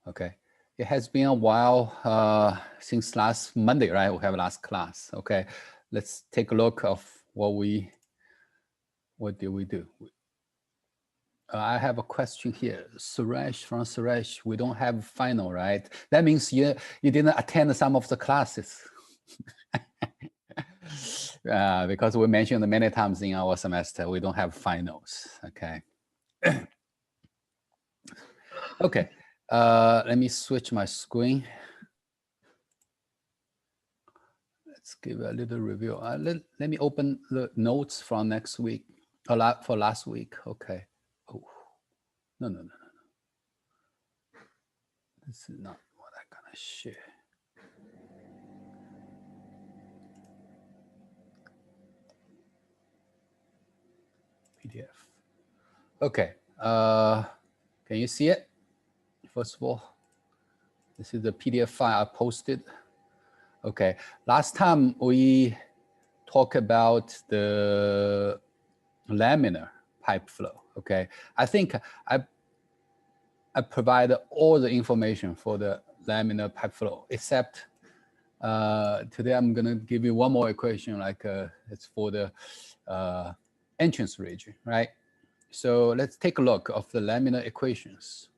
Okay. It has been a while since last Monday, right? We have last class. Okay. Let's take a look of what did we do? I have a question here. Suresh from Suresh, we don't have final, right? That means you didn't attend some of the classes. Because we mentioned many times in our semester, we don't have finals, okay? Okay, let me switch my screen. Let's give a little review. Let me open the notes from next week, for last week, okay. Oh, no. This is not what I'm gonna share. PDF. Okay, can you see it? First of all, this is the PDF file I posted. Okay, last time we talked about the laminar pipe flow, okay? I think I provided all the information for the laminar pipe flow, except today I'm gonna give you one more equation, like it's for the entrance region, right? So let's take a look of the laminar equations,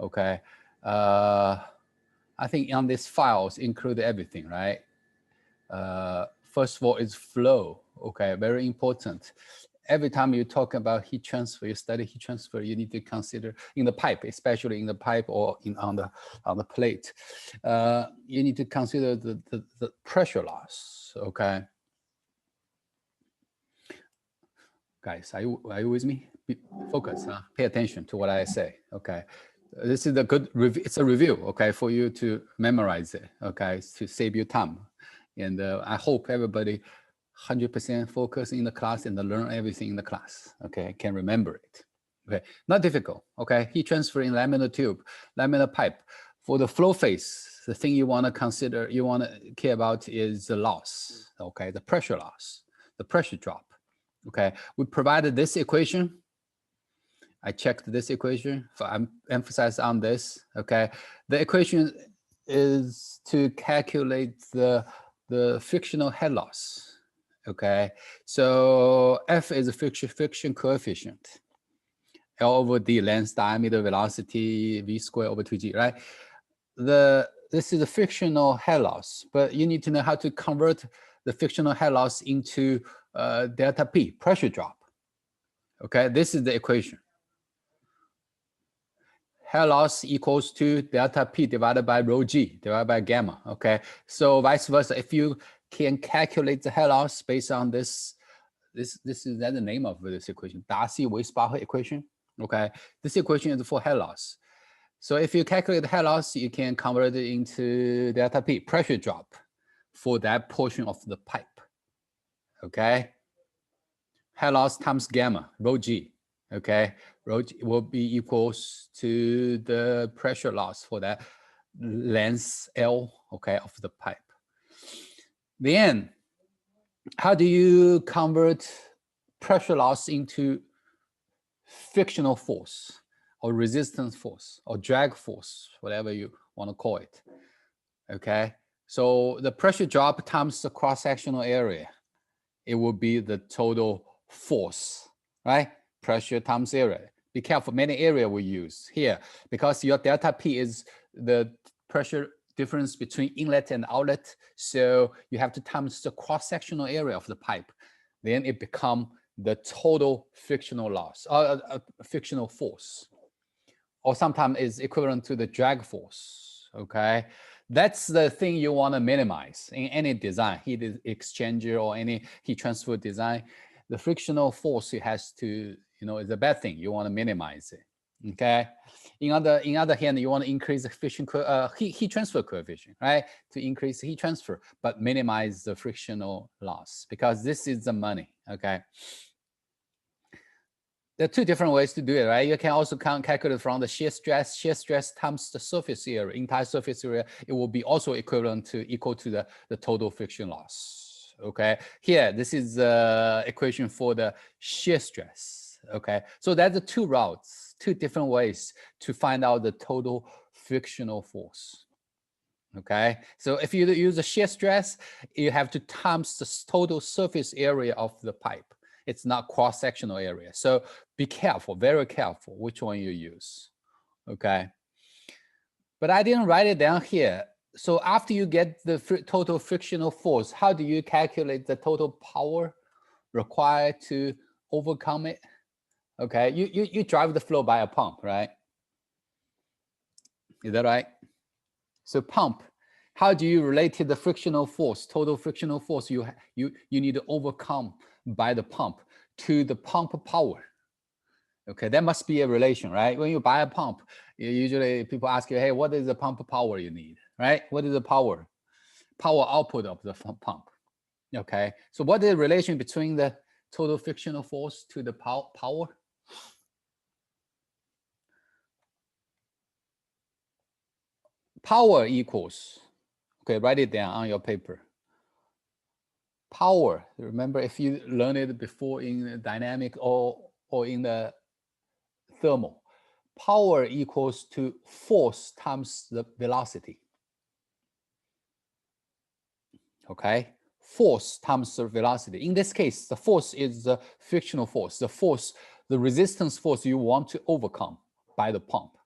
okay? I think on these files include everything, right? First of all, is flow, okay, very important. Every time you talk about heat transfer, you study heat transfer, you need to consider in the pipe, especially in the pipe or on the plate, you need to consider the pressure loss, okay? Guys, are you with me? Focus, pay attention to what I say, okay? This is a good review. It's a review, okay, for you to memorize it, okay, to save you time. And I hope everybody 100% focus in the class and learn everything in the class, okay, can remember it. Okay, not difficult, okay? Heat transfer in laminar tube, laminar pipe. For the flow phase, the thing you want to consider, you want to care about is the loss, okay, the pressure loss, the pressure drop, okay? We provided this equation. I checked this equation, so I'm emphasized on this, okay? The equation is to calculate the frictional head loss, okay? So F is a friction coefficient, L over D, length, diameter, velocity, V squared over 2G, right? This is a frictional head loss, but you need to know how to convert the frictional head loss into delta P, pressure drop, okay? This is the equation. Head loss equals to delta P divided by rho G divided by gamma, okay? So vice versa, if you can calculate the head loss based on this is the name of this equation, Darcy-Weisbach equation, okay? This equation is for head loss. So if you calculate the head loss, you can convert it into delta P, pressure drop for that portion of the pipe, okay? Head loss times gamma, rho G, okay? Rho G will be equals to the pressure loss for that length L, okay, of the pipe. Then, how do you convert pressure loss into frictional force or resistance force or drag force, whatever you want to call it, okay? So the pressure drop times the cross-sectional area, it will be the total force, right? Pressure times area. Be careful, many area we use here because your delta P is the pressure difference between inlet and outlet. So you have to times the cross-sectional area of the pipe. Then it become the total frictional loss, frictional force, or sometimes is equivalent to the drag force, okay? That's the thing you want to minimize in any design, heat exchanger or any heat transfer design. The frictional force it has to, is a bad thing. You want to minimize it, okay? In other hand, you want to increase the heat transfer coefficient, right? To increase heat transfer, but minimize the frictional loss because this is the money, okay? There are two different ways to do it, right? You can also calculate from the shear stress times the surface area, entire surface area. It will be also equal to the total friction loss, okay? Here, this is the equation for the shear stress, okay? So that's the two routes two different ways to find out the total frictional force. Okay, so if you use a shear stress, you have to times the total surface area of the pipe. It's not cross-sectional area. So be careful, very careful which one you use. Okay, but I didn't write it down here. So after you get the total frictional force, how do you calculate the total power required to overcome it? Okay, you drive the flow by a pump, right? Is that right? So pump, how do you relate to the frictional force, total frictional force you need to overcome by the pump to the pump power? Okay, that must be a relation, right? When you buy a pump, usually people ask you, hey, what is the pump power you need, right? What is the power output of the pump? Okay, so what is the relation between the total frictional force to the power? Power equals, okay, write it down on your paper. Power, remember if you learned it before in dynamic or in the thermal, power equals to force times the velocity. Okay, force times the velocity. In this case, the force is the frictional force, the resistance force you want to overcome by the pump.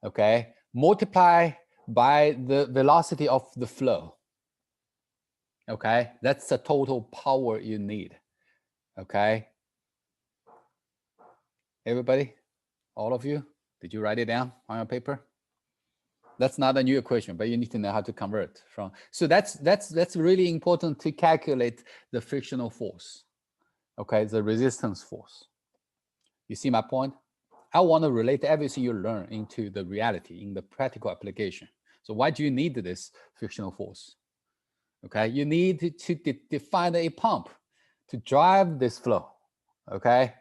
Okay, multiply by the velocity of the flow. Okay, that's the total power you need. Okay, everybody, all of you, did you write it down on your paper? That's not a new equation, but you need to know how to convert from. So that's really important to calculate the frictional force. Okay, the resistance force. You see my point? I want to relate everything you learn into the reality in the practical application. So why do you need this frictional force? Okay, you need to define a pump to drive this flow. Okay,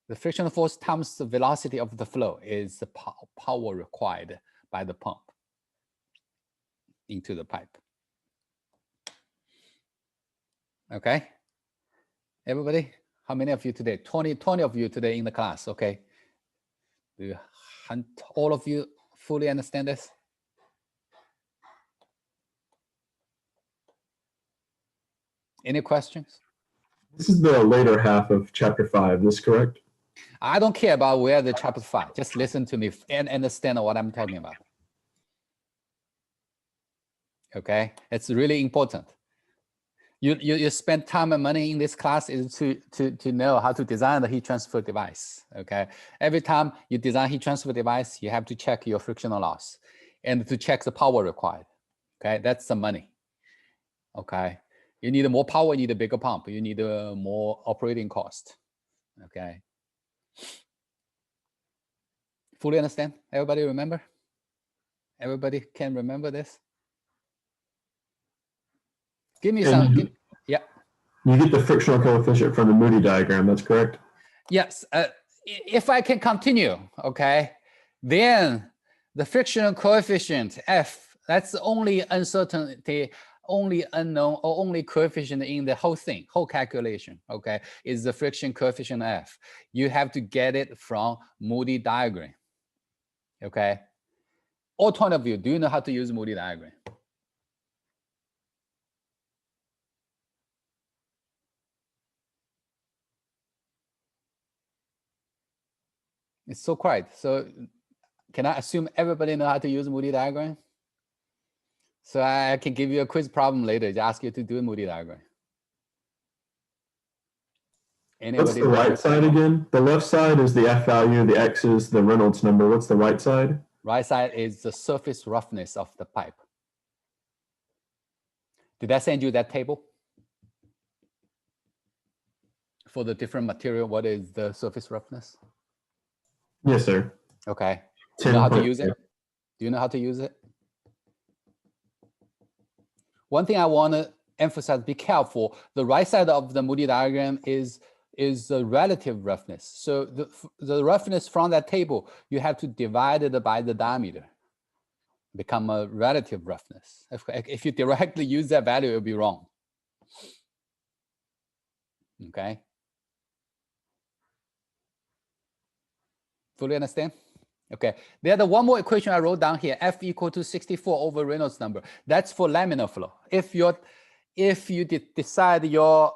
the frictional force times the velocity of the flow is the power required by the pump into the pipe. Okay, everybody, how many of you today? 20 of you today in the class. Okay, do all of you fully understand this? Any questions? This is the later half of chapter 5, is this correct? I don't care about where the chapter 5. Just listen to me and understand what I'm talking about. Okay, it's really important. You spend time and money in this class is to know how to design the heat transfer device. Okay, every time you design heat transfer device, you have to check your frictional loss and to check the power required. Okay, that's the money. Okay, you need more power, you need a bigger pump, you need more operating cost. Okay, fully understand? Everybody remember? Everybody can remember this? Give me some. Yeah. You get the frictional coefficient from the Moody diagram, that's correct? Yes. If I can continue, okay, then the frictional coefficient F, that's the only uncertainty, only unknown, or only coefficient in the whole thing, whole calculation, okay, is the friction coefficient F. You have to get it from Moody diagram, okay? All 20 of you, do you know how to use Moody diagram? It's so quiet. So can I assume everybody know how to use Moody diagram? So I can give you a quiz problem later to ask you to do a Moody diagram. Anybody? What's the right side again? The left side is the F value, the X is the Reynolds number. What's the right side? Right side is the surface roughness of the pipe. Did I send you that table? For the different material, what is the surface roughness? Yes, sir. Okay. Do you know how to use it? Do you know how to use it? One thing I want to emphasize, be careful. The right side of the Moody diagram is the relative roughness. So the roughness from that table, you have to divide it by the diameter, become a relative roughness. If you directly use that value, it'll be wrong. Okay. Fully understand? Okay, there's one more equation I wrote down here, F equal to 64 over Reynolds number. That's for laminar flow. If you decide your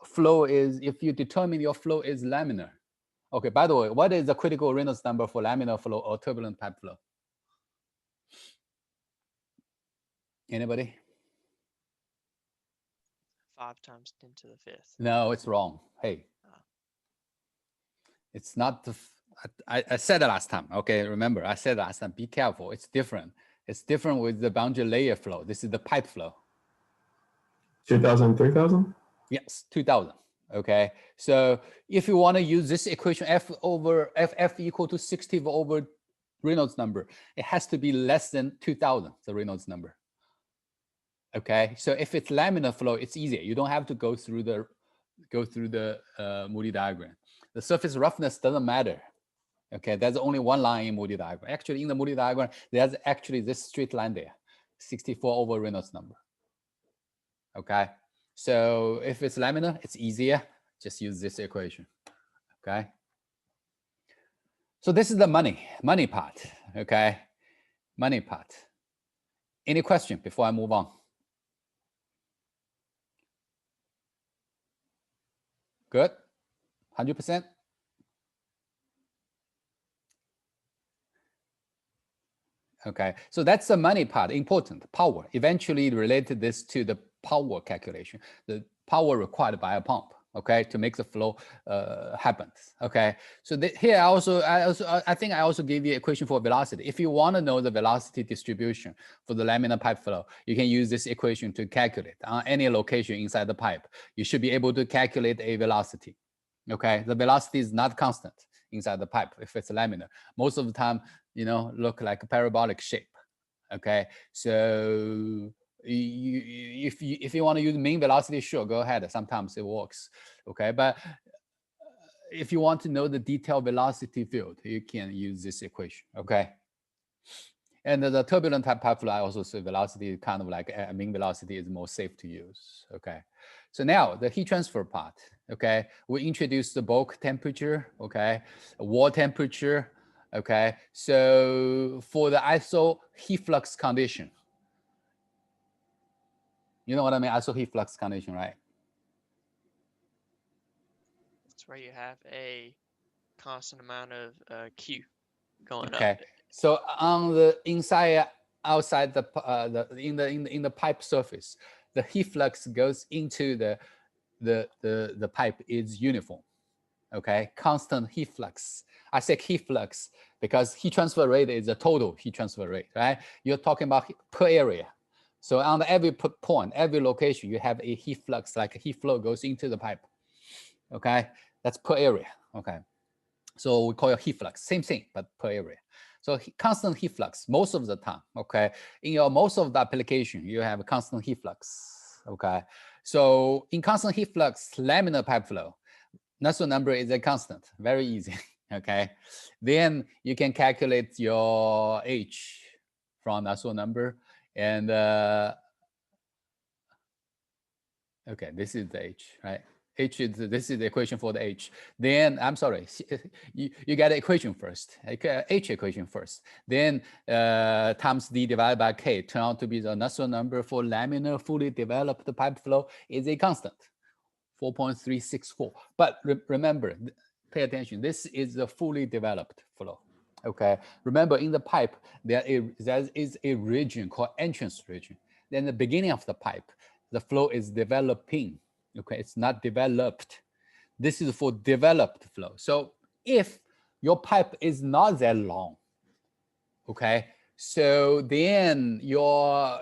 flow is, if you determine your flow is laminar. Okay, by the way, what is the critical Reynolds number for laminar flow or turbulent pipe flow? Anybody? 5 times 10 to the 5th. No, it's wrong. Hey, it's not the, I said it last time. Okay, remember, I said last time, be careful. It's different. It's different with the boundary layer flow. This is the pipe flow. 2,000, 3,000? Yes, 2000. Okay, so if you want to use this equation, F equal to 60 over Reynolds number, it has to be less than 2000, the Reynolds number. Okay, so if it's laminar flow, it's easier. You don't have to go through the Moody diagram. The surface roughness doesn't matter. Okay, there's only one line in Moody diagram. Actually, in the Moody diagram, there's actually this straight line there, 64 over Reynolds number. Okay, so if it's laminar, it's easier. Just use this equation. Okay. So this is the money part. Okay, money part. Any question before I move on? Good. 100%. Okay, so that's the money part, important, power. Eventually related this to the power calculation, the power required by a pump, okay, to make the flow happen, okay? So here I think I also gave you an equation for velocity. If you want to know the velocity distribution for the laminar pipe flow, you can use this equation to calculate on any location inside the pipe. You should be able to calculate a velocity, okay? The velocity is not constant inside the pipe if it's laminar. Most of the time, you know, look like a parabolic shape. Okay, so if you want to use mean velocity, sure, go ahead. Sometimes it works. Okay, but if you want to know the detailed velocity field, you can use this equation. Okay, and the turbulent type pipe flow, I also say velocity kind of like mean velocity is more safe to use. Okay, so now the heat transfer part. Okay, we introduced the bulk temperature. Okay, wall temperature. Okay, so for the iso heat flux condition, you know what I mean? Iso heat flux condition, right? That's where you have a constant amount of Q going up. Okay, so on the inside, outside in the pipe surface, the heat flux goes into the pipe is uniform. Okay, constant heat flux. I say heat flux because heat transfer rate is the total heat transfer rate, right? You're talking about per area. So on every point, every location, you have a heat flux, like a heat flow goes into the pipe. Okay, that's per area. Okay, so we call it heat flux, same thing, but per area. So constant heat flux most of the time. Okay, in your most of the application, you have a constant heat flux. Okay, so in constant heat flux, laminar pipe flow, Nusselt number is a constant, very easy, okay? Then you can calculate your H from Nusselt number and, okay, this is the H, right? This is the equation for the H. Then, I'm sorry, you get the equation first, H equation first. Then times D divided by K turn out to be the Nusselt number for laminar fully developed pipe flow is a constant. 4.364. But remember, pay attention, this is a fully developed flow. Okay, remember in the pipe, there is a region called entrance region. Then the beginning of the pipe, the flow is developing. Okay, it's not developed. This is for developed flow. So if your pipe is not that long, okay, so then your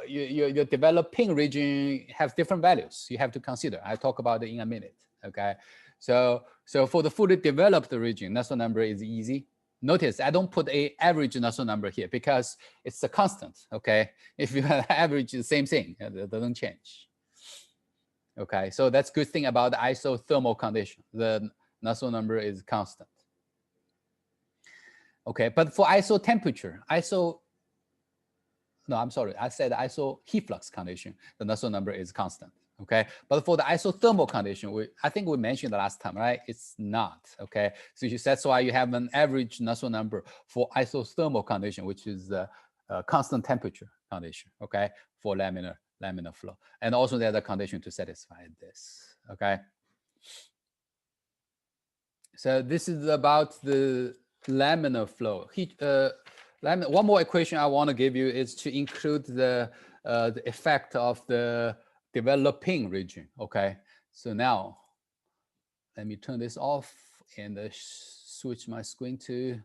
developing region have different values you have to consider. I'll talk about it in a minute, okay? So for the fully developed region, Nusselt number is easy. Notice I don't put a average Nusselt number here because it's a constant, okay? If you have average, the same thing, it doesn't change. Okay, so that's good thing about the isothermal condition. The Nusselt number is constant. Okay, but for iso temperature, no, I'm sorry, I said iso heat flux condition, the Nusselt number is constant. Okay, but for the isothermal condition, I think we mentioned the last time, right? It's not, okay? So that's why you have an average Nusselt number for isothermal condition, which is the constant temperature condition, okay, for laminar flow. And also there's a condition to satisfy this, okay? So this is about the laminar flow. One more equation I want to give you is to include the effect of the developing region, okay? So now, let me turn this off and switch my screen to,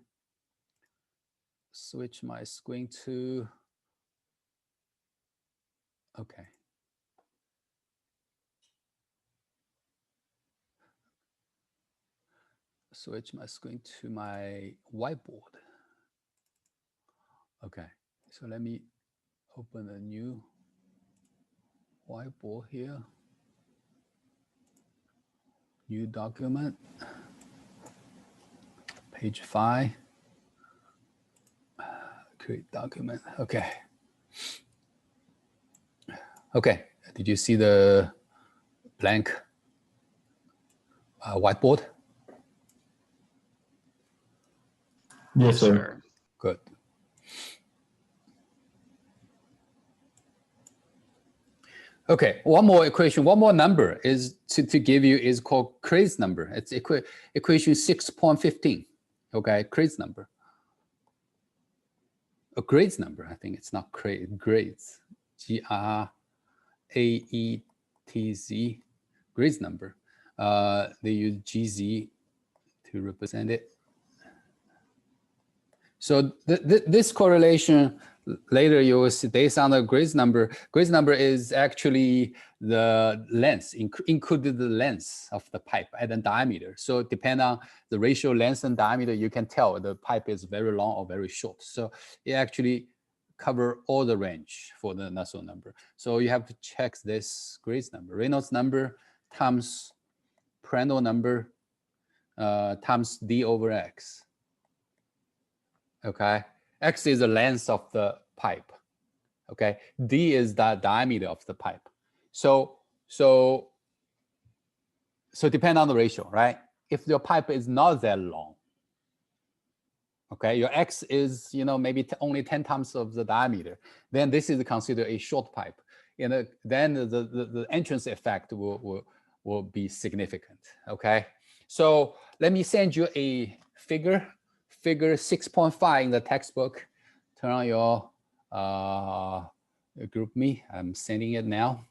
okay. Switch my screen to my whiteboard. Okay, so let me open a new whiteboard here. New document, page 5. Create document, okay. Okay, did you see the blank whiteboard? Yes, sir. Good. Okay, one more equation, one more number is to give you is called Kray's number. It's equation 6.15. Okay, Kray's number. A Gray's number, I think it's not Kray, Gray's. G-R-A-E-T-Z, Gray's number. They use GZ to represent it. So this correlation, later you will see based on the Gray's number. Gray's number is actually the length, included the length of the pipe and the diameter. So depending on the ratio length and diameter, you can tell the pipe is very long or very short. So it actually cover all the range for the Nusselt number. So you have to check this Gray's number, Reynolds number times Prandtl number times D over X. Okay, X is the length of the pipe. Okay, D is the diameter of the pipe. So depend on the ratio, right? If your pipe is not that long, okay, your X is maybe only 10 times of the diameter, then this is considered a short pipe. Then the entrance effect will be significant. Okay, so let me send you a figure 6.5 in the textbook. Turn on your group me. I'm sending it now.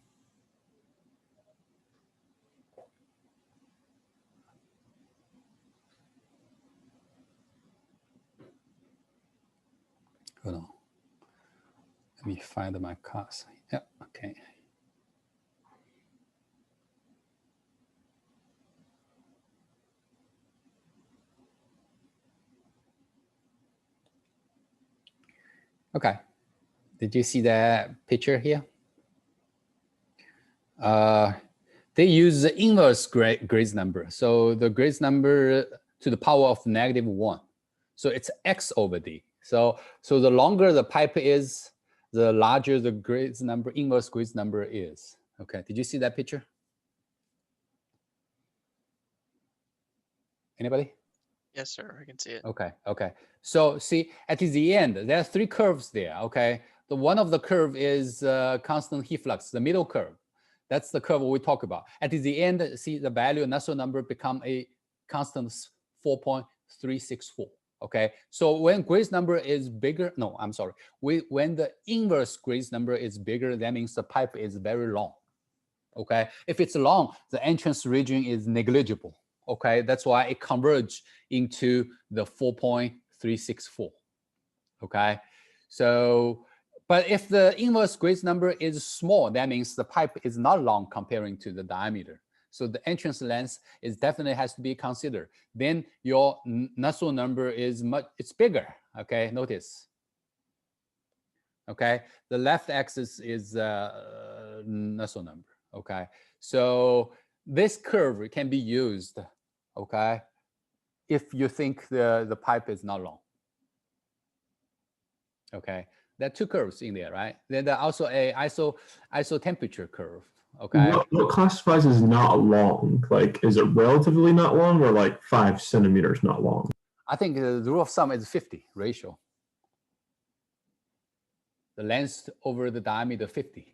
Hold on. Let me find my class. Yeah, okay. Okay, did you see that picture here? They use the inverse Gray's number. So the Gray's number to the power of -1. So it's X over D. So the longer the pipe is, the larger the Gray's number, inverse Gray's number is. Okay, did you see that picture? Anybody? Yes, sir, I can see it. Okay. So see, at the end, there are 3 curves there, okay? The one of the curve is constant heat flux, the middle curve. That's the curve we talk about. At the end, see the value, Nusselt number become a constant 4.364, okay? So when Gray's number is bigger, no, I'm sorry. When the inverse Gray's number is bigger, that means the pipe is very long, okay? If it's long, the entrance region is negligible. Okay, that's why it converges into the 4.364. Okay, so, but if the inverse Gray's number is small, that means the pipe is not long comparing to the diameter. So the entrance length is definitely has to be considered. Then your Nusselt number is it's bigger. Okay, notice. Okay, the left axis is Nusselt number. Okay, so this curve can be used, okay, if you think the pipe is not long. Okay, there are 2 curves in there, right? Then there are also a iso temperature curve. Okay. What classifies as not long? Like, is it relatively not long, or like 5 centimeters not long? I think the rule of thumb is 50 ratio. The length over the diameter 50.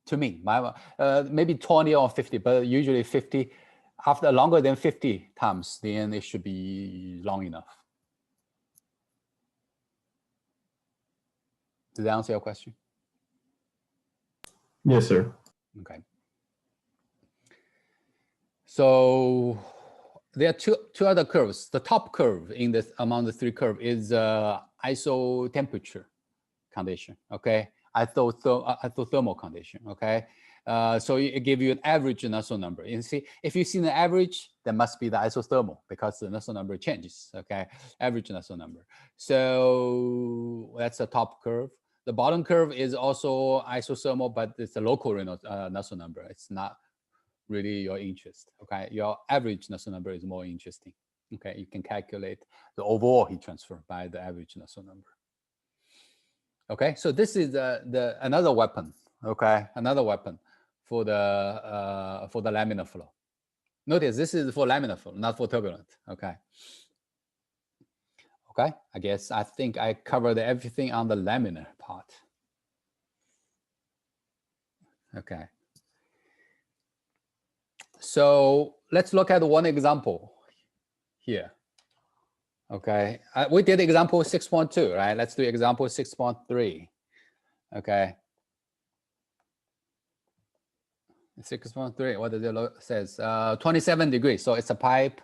To me, maybe 20 or 50, but usually 50. After longer than 50 times, then it should be long enough. Did that answer your question? Yes, sir. Okay. So there are two other curves. The top curve in this among the three curves is iso temperature condition. Okay, isothermal condition. Okay, so it gives you an average Nusselt number. And see, if you see the average, that must be the isothermal because the Nusselt number changes. Okay, average Nusselt number. So that's the top curve. The bottom curve is also isothermal, but it's a local Nusselt number. It's not really your interest. Okay, your average Nusselt number is more interesting. Okay, you can calculate the overall heat transfer by the average Nusselt number. Okay, so this is another weapon. Okay, another weapon for the laminar flow. Notice this is for laminar flow, not for turbulent. Okay. Okay, I think I covered everything on the laminar part. Okay. So let's look at one example here. Okay, we did example 6.2, right? Let's do example 6.3. Okay. 6.3, what does it says? 27 degrees, so it's a pipe.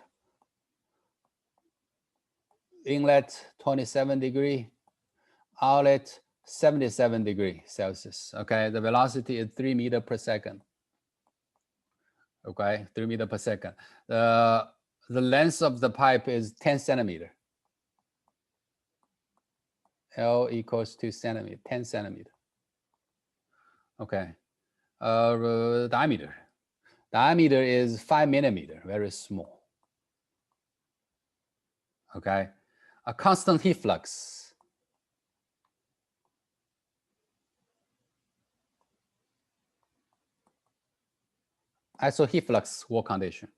Inlet 27 degree, outlet 77 degree Celsius. Okay, the velocity is 3 meters per second. Okay, 3 meters per second. The length of the pipe is 10 centimeter. L equals 2 centimeter, 10 centimeter. Okay. Diameter. Diameter is 5 millimeter, very small. Okay. A constant heat flux. Iso heat flux wall condition.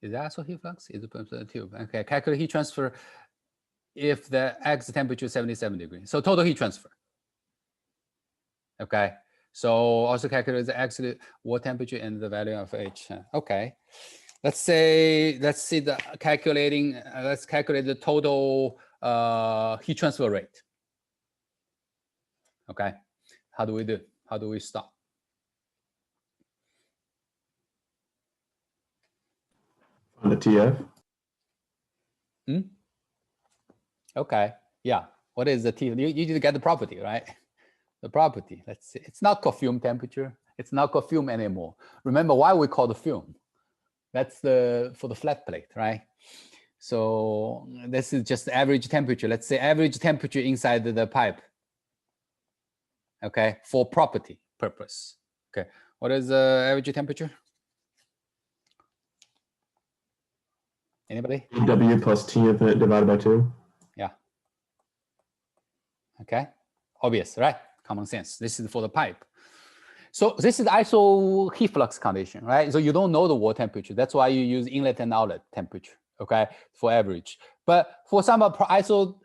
Is that iso heat flux? Is it tube? Okay. Calculate heat transfer if the X temperature is 77 degrees. So total heat transfer. Okay. So also calculate the X wall temperature and the value of H. Okay. Let's see the calculating. Let's calculate the total heat transfer rate. Okay. How do we do? How do we start? On the TF. Okay. Yeah. What is the T? You just get the property, right? The property. Let's see. It's not called fume temperature. It's not called fume anymore. Remember why we call the fume? That's for the flat plate, right? So this is just the average temperature. Let's say average temperature inside the pipe. Okay, for property purpose. Okay, what is the average temperature? Anybody? W plus T infinite divided by 2. Yeah. Okay, obvious, right? Common sense. This is for the pipe. So this is iso heat flux condition, right? So you don't know the wall temperature. That's why you use inlet and outlet temperature, okay, for average. But for some isothermal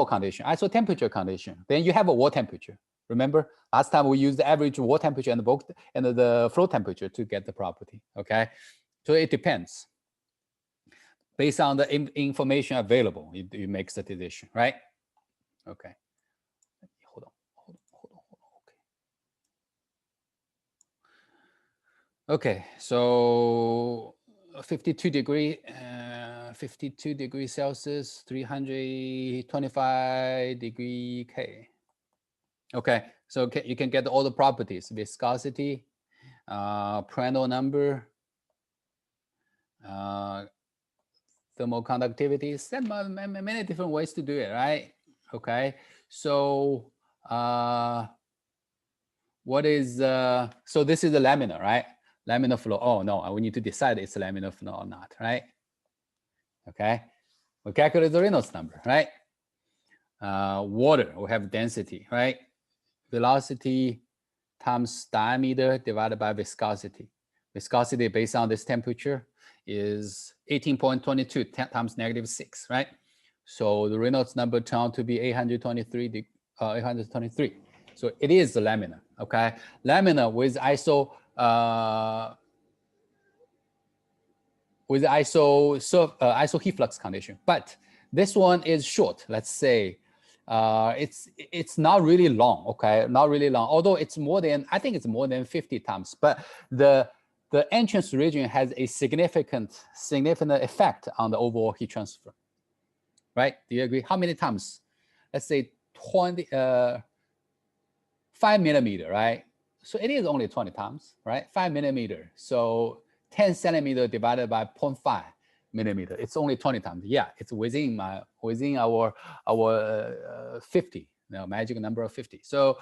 condition, iso temperature condition, then you have a wall temperature. Remember, last time we used the average wall temperature and the flow temperature to get the property, okay? So it depends. Based on the information available, it makes the decision, right? Okay. Hold on. Okay, so 52 degrees Celsius, 325 degree K. Okay, so you can get all the properties: viscosity, Prandtl number, thermal conductivity. Many different ways to do it, right? Okay, so what is so this is the laminar, right? Laminar flow. Oh no, we need to decide it's a laminar flow or not, right? Okay, we calculate the Reynolds number, right? Water, we have density, right? Velocity, times diameter divided by viscosity. Viscosity based on this temperature is 18.22 times -6, right? So the Reynolds number turned out to be 823. 823. So it is the laminar, okay? Laminar with iso heat flux condition. But this one is short. Let's say it's not really long, okay? Not really long. Although it's more than, I think it's more than 50 times. But the entrance region has a significant effect on the overall heat transfer, right? Do you agree? How many times? Let's say 5 millimeter, right? So it is only 20 times, right? 5 millimeter. So 10 centimeter divided by 0.5 millimeter. It's only 20 times. Yeah, it's within our 50, magic number of 50. So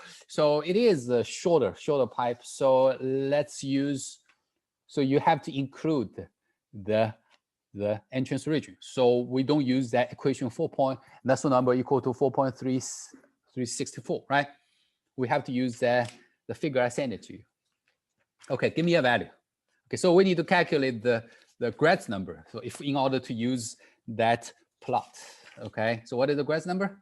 it is a shorter pipe. So let's use. So you have to include the entrance region. So we don't use that equation 4 point. That's the number equal to 4.364, right? We have to use the figure I sent it to you. Okay, give me a value. Okay, so we need to calculate the Gratz number. So if in order to use that plot, okay. So what is the Gratz number?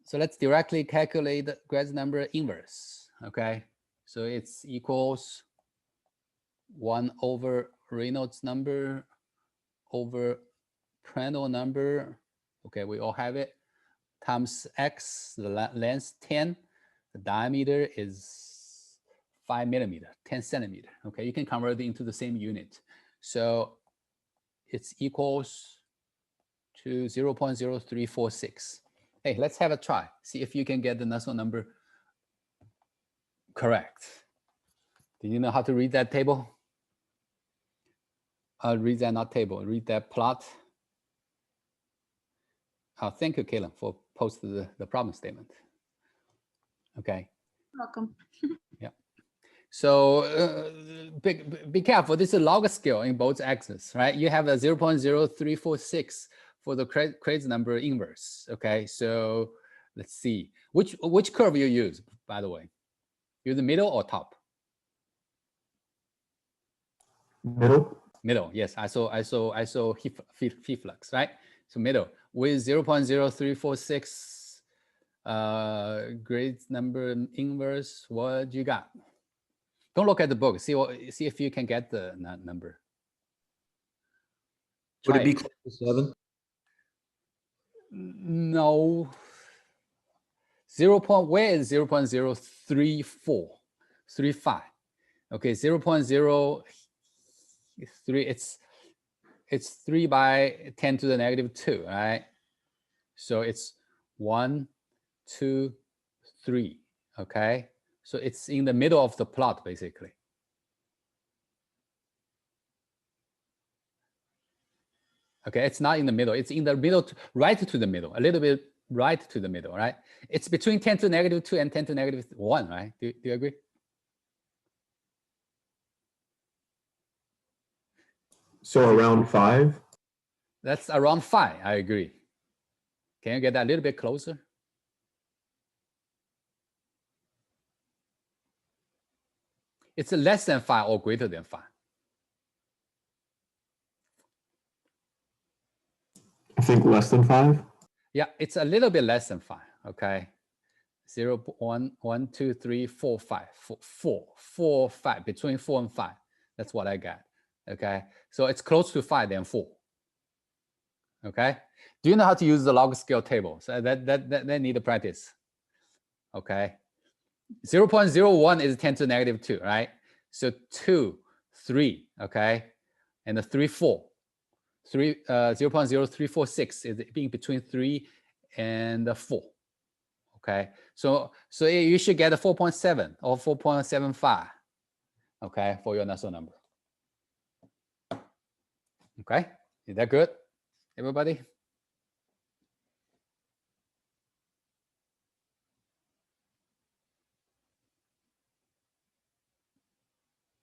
So let's directly calculate the Gratz number inverse. Okay, so it's equals 1 over Reynolds number over Prandtl number. Okay, we all have it. Times x, the length 10, the diameter is 5 millimeter, 10 centimeter. Okay, you can convert it into the same unit. So it's equals to 0.0346. Hey, let's have a try. See if you can get the Nusselt number correct. Do you know how to read that table? Read that, not table, read that plot. Thank you, Kaylin, for posting the problem statement. Okay. Welcome. Yeah. So be careful. This is a log scale in both axes, right? You have a 0.0346 for the Kreiz number inverse. Okay. So let's see which curve you use. By the way, use the middle or top? Middle. Middle. Yes. I saw heat flux, right? So middle with 0.0346 Kreiz number inverse. What you got? Don't look at the book. See if you can get the number. Would it be close to 7? No. Where is 0.034? 35. Okay, 0.03. It's 3 by 10 to the -2, right? So it's 1, 2, 3. Okay. So it's in the middle of the plot, basically. Okay, it's not in the middle. It's in the middle, right to the middle, a little bit right to the middle, right? It's between 10 to -2 and 10 to -1, right? Do you agree? So around 5? That's around 5, I agree. Can you get that a little bit closer? It's less than 5 or greater than 5. I think less than 5. Yeah, it's a little bit less than 5. Okay. 0, 1, 1, 2, 3, 4, 5, 4, 5, between 4 and 5. That's what I got. Okay. So it's close to 5 than 4. Okay. Do you know how to use the log scale table? So that need to practice. Okay. 0.01 is 10 to -2, right? So 2, 3, okay, and the 3, 4. 0.0346 is being between 3 and 4. Okay, so you should get a 4.7 or 4.75. Okay, for your Nusselt number. Okay, is that good, everybody?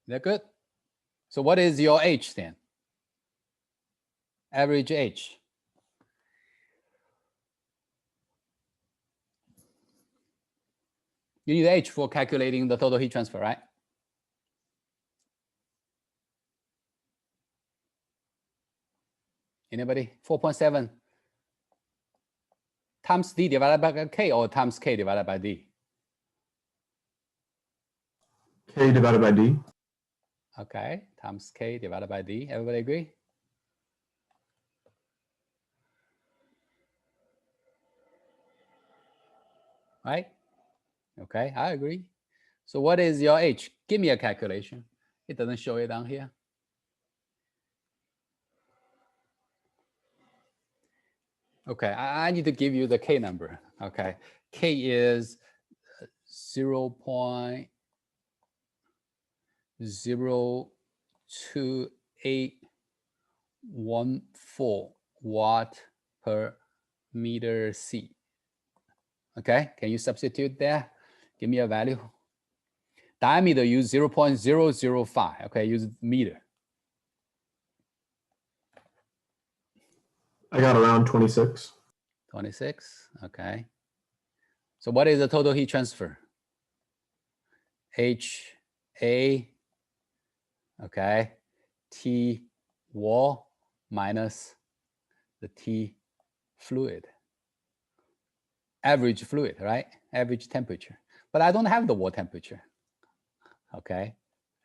Is that good? So what is your H then? Average H. You need H for calculating the total heat transfer, right? Anybody? 4.7 times D divided by K or times K divided by D? K divided by D. Okay, times K divided by D. Everybody agree? Right? Okay, I agree. So what is your H? Give me a calculation. It doesn't show it down here. Okay, I need to give you the K number. Okay, K is 0.0281 0.0814 watt per meter C. Okay, can you substitute there? Give me a value. Diameter, use 0.005. Okay, use meter. I got around 26. 26, okay. So what is the total heat transfer? HA, okay, T wall minus the T fluid. Average fluid, right? Average temperature. But I don't have the wall temperature. Okay,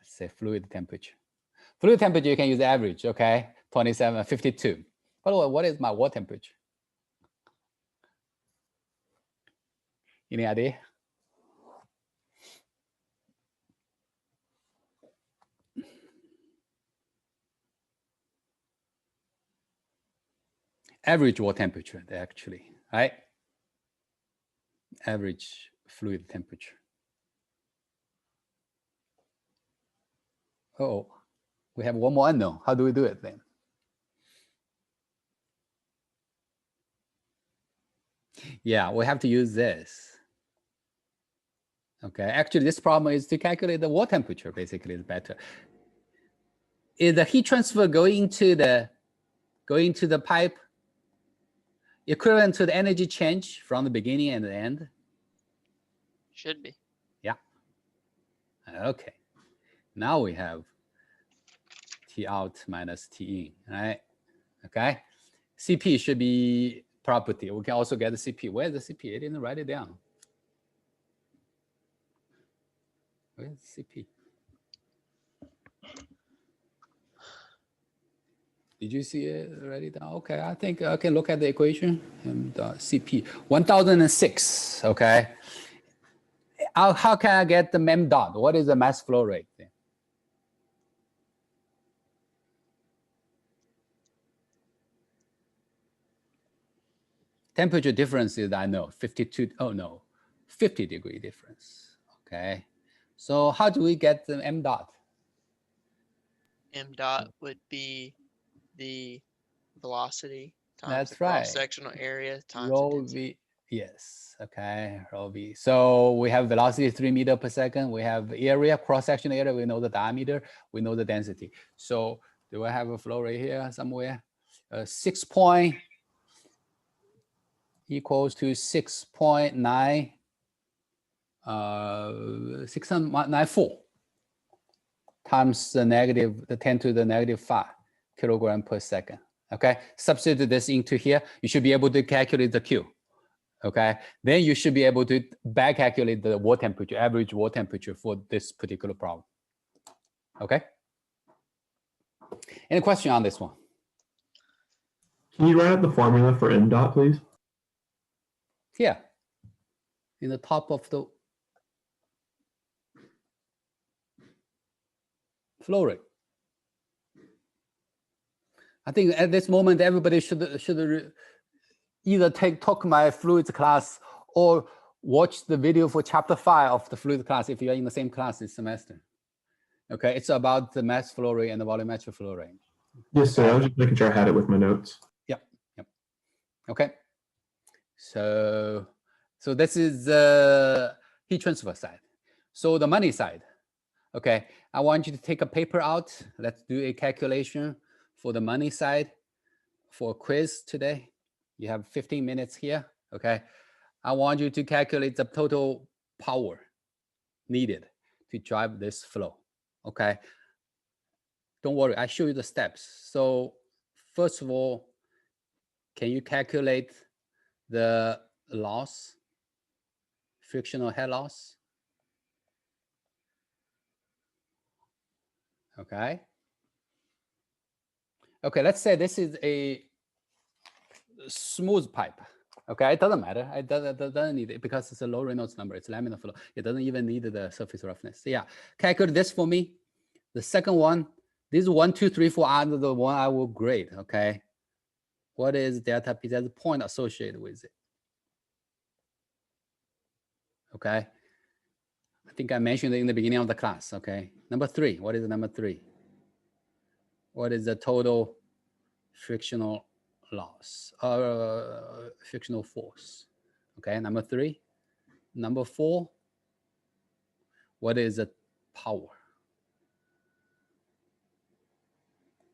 let's say fluid temperature. Fluid temperature, you can use average, okay? 27, 52. But what is my wall temperature? Any idea? Average wall temperature, actually, right? Average fluid temperature. Oh, we have one more unknown. How do we do it then? Yeah, we have to use this. Okay, actually this problem is to calculate the wall temperature, basically is better. Is the heat transfer going to the pipe equivalent to the energy change from the beginning and the end? Should be. Yeah. Okay. Now we have T out minus T in, right? Okay. CP should be property. We can also get the CP. Where's the CP? I didn't write it down. Where's the CP? Did you see it? Write it down. Okay, I think I can look at the equation and CP 1006. Okay. How can I get the mem dot? What is the mass flow rate then? Temperature difference is, I know, 52, oh no, 50-degree difference. Okay. So how do we get the m dot? M dot would be the velocity times That's the right. cross-sectional area times the Rho density. V, yes, okay, rho V. So we have velocity 3 meters per second. We have area, cross-sectional area. We know the diameter. We know the density. So do I have a flow rate here somewhere? 6 point equals to 6.9, 694 times the negative, the 10 to the negative 5 kilogram per second. Okay, substitute this into here. You should be able to calculate the Q. Okay, then you should be able to back calculate the wall temperature, average wall temperature for this particular problem. Okay. Any question on this one? Can you write out the formula for m dot, please? Here, in the top of the flow rate. I think at this moment, everybody should either talk my fluids class or watch the video for chapter 5 of the fluid class if you're in the same class this semester. Okay, it's about the mass flow rate and the volumetric flow rate. Yes, sir. I was just making sure I had it with my notes. Yep. Okay. So this is the heat transfer side. So the money side. Okay, I want you to take a paper out. Let's do a calculation for the money side for a quiz today. You have 15 minutes here. Okay, I want you to calculate the total power needed to drive this flow. Okay. Don't worry, I show you the steps. So first of all, can you calculate the loss, frictional head loss? Okay. Okay, let's say this is a smooth pipe. Okay, it doesn't matter. It doesn't need it because it's a low Reynolds number. It's laminar flow. It doesn't even need the surface roughness. Yeah, calculate this for me. The second one, these 1, 2, 3, 4 are the one I will grade. Okay, what is delta P? There's a point associated with it. Okay, I think I mentioned it in the beginning of the class. Okay, number 3. What is number 3? What is the total frictional loss or frictional force? Okay, number 3. Number 4, what is the power?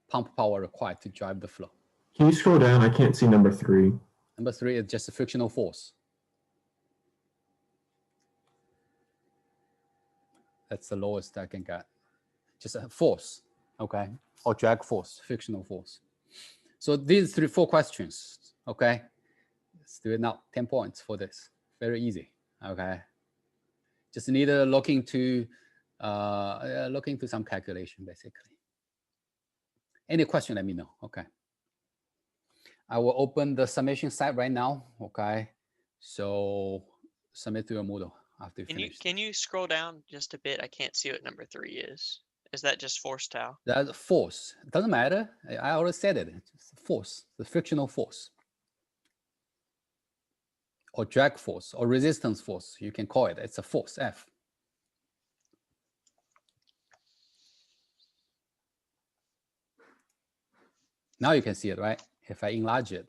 Pump power required to drive the flow. Can you scroll down? I can't see number 3. Number 3 is just a frictional force. That's the lowest I can get. Just a force, okay? Or drag force, frictional force. So these 4 questions, okay? Let's do it now. 10 points for this. Very easy, okay? Just need to look into some calculation, basically. Any question, let me know, okay? I will open the summation site right now, okay? So submit to your Moodle after you finish. Can you scroll down just a bit? I can't see what number 3 is. Is that just force tau? That's force. It doesn't matter. I already said it. It's force, the frictional force. Or drag force or resistance force, you can call it. It's a force, F. Now you can see it, right? If I enlarge it.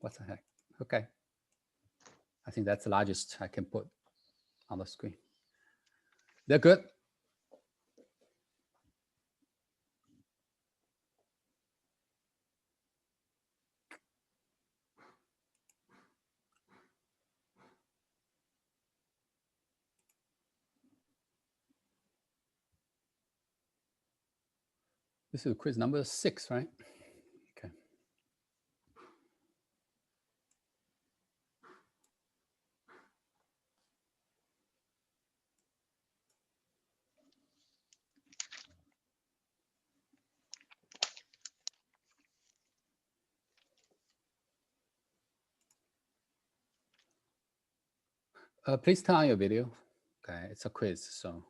What the heck? Okay. I think that's the largest I can put on the screen. They're good. This is quiz number 6, right? Okay. Please turn on your video. Okay, it's a quiz, so